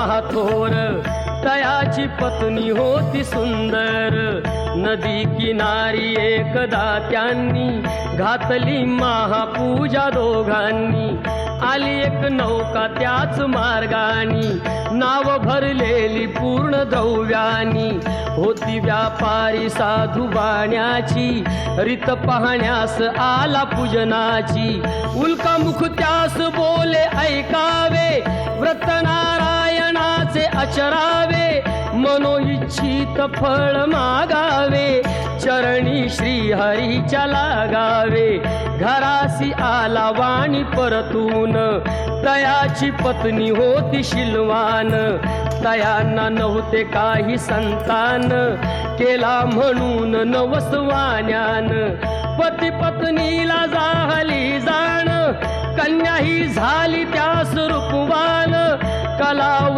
महाथोर तयाची पत्नी होती सुंदर। नदी किनारी एकदा त्यांनी घातली महापूजा दोघांनी। आली एक नौका त्याच मार्गानी नाव भरलेली पूर्ण द्रव्यानी। होती व्यापारी साधू बाण्याची रीत पाहण्यास आला पूजनाची। उल्कामुख त्यास बोले ऐकावे व्रत नारायणाचे आचरावे। मनोइच्छित फळ मागावे चरणी श्री हरीच्या लागावे। घरासी आला वाणी परतून तयाची पत्नी होती शिलवान। तयांना नव्हते काही संतान केला म्हणून नवसवान्यान। पती पत्नीला झाली जाण कन्या ही झाली त्यास रूपवान। कलावती